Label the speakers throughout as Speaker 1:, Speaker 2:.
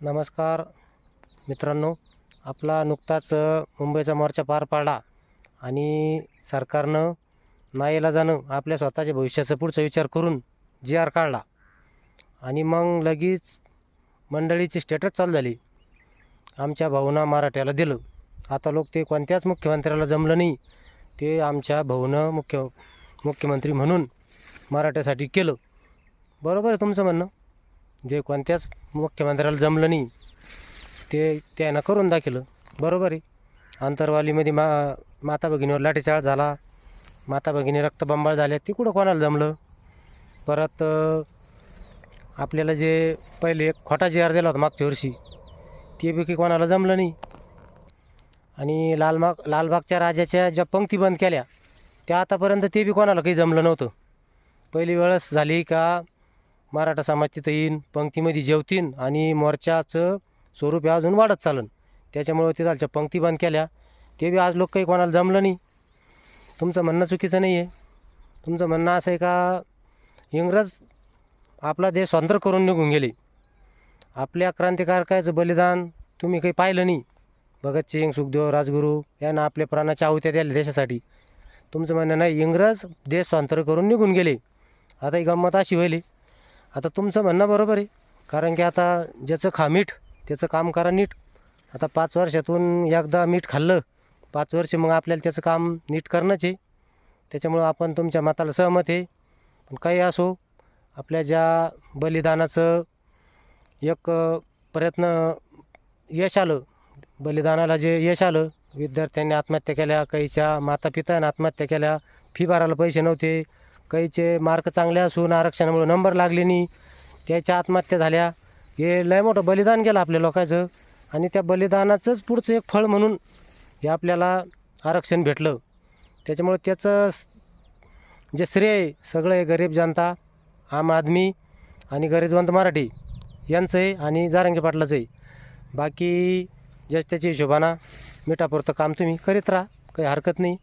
Speaker 1: नमस्कार मित्रांनो, आपला नुकताच मुंबईचा मोर्चा पार पाडला आणि सरकारनं नाईलाजानं आपल्या स्वतःच्या भविष्याचा पुढचा विचार करून जी.आर. काढला आणि मग लगेच मंडळीची स्टेटस चालू झाली. आमच्या भाऊनं मराठ्याला दिलं. आता लोक ते कोणत्याच मुख्यमंत्र्याला जमलं नाही, ते आमच्या भाऊनं मुख्यमंत्री म्हणून मराठ्यासाठी केलं. बरोबर आहे तुमचं म्हणणं. जे कोणत्याच मुख्यमंत्र्याला जमलं नाही ते त्यानं करून दाखवलं. बरोबर आहे. आंतरवालीमध्ये माता भगिनीवर लाठीचार्ज झाला, माता भगिनी रक्तबंबाळ झाल्या, ते कुठं कोणाला जमलं. परत आपल्याला जे पहिले एक खोटा जी.आर. दिला होता मागच्या वर्षी, ते बी काही कोणाला जमलं नाही. आणि लालबागच्या राजाच्या ज्या पंक्ती बंद केल्या त्या आतापर्यंत ते बी कोणाला काही जमलं नव्हतं. पहिली वेळेस झाली का मराठा समाज तिथं येईन, पंक्तीमध्ये जेवतीन आणि मोर्चाचं स्वरूप हे अजून वाढत चालन. त्याच्यामुळं तिथालच्या पंक्ती बंद केल्या, ते बी आज लोक काही कोणाला जमलं नाही. तुमचं म्हणणं चुकीचं नाही आहे. तुमचं म्हणणं असं आहे का इंग्रज आपला देश स्वतंत्र करून निघून गेले. आपल्या क्रांतिकारकाचं बलिदान तुम्ही काही पाहिलं नाही. भगतसिंग, सुखदेव, राजगुरू यांना आपल्या प्राणाच्या आहुत्या द्यायला देशासाठी. तुमचं म्हणणं नाही, इंग्रज देश स्वतंत्र करून निघून गेले. आता ही गंमत अशी होईल. आता तुमचं म्हणणं बरोबर आहे, कारण की आता ज्याचं खा मीठ त्याचं काम करा नीट. आता 5 वर्षातून एकदा मीठ खाल्लं, 5 वर्ष मग आपल्याला त्याचं काम नीट करणंच आहे. त्याच्यामुळं आपण तुमच्या मताला सहमत आहे. पण काही असो, आपल्या ज्या बलिदानाचं एक प्रयत्न यश आलं, बलिदानाला जे यश आलं, विद्यार्थ्यांनी आत्महत्या केल्या, काहीच्या मातापित्याने आत्महत्या केल्या, फी भरायला पैसे नव्हते, काहीचे मार्क चांगले असून आरक्षणामुळे नंबर लागले नाही, त्याच्या आत्महत्या झाल्या. हे लय मोठं बलिदान केलं आपल्या लोकांचं आणि त्या बलिदानाचंच पुढचं एक फळ म्हणून हे आपल्याला आरक्षण भेटलं. त्याच्यामुळे त्याचं जे श्रेय सगळं हे गरीब जनता, आम आदमी आणि गरजवंत मराठी यांचं आहे आणि जारंगे पाटलाचं आहे. बाकी ज्याच्या त्याच्या हिशोबानं मिठापुरतं काम तुम्ही करीत राहा, काही हरकत नाही.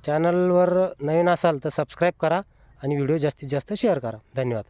Speaker 1: चॅनलवर नवीन असाल तर सबस्क्राईब करा आणि व्हिडिओ जास्तीत जास्त शेअर करा. धन्यवाद.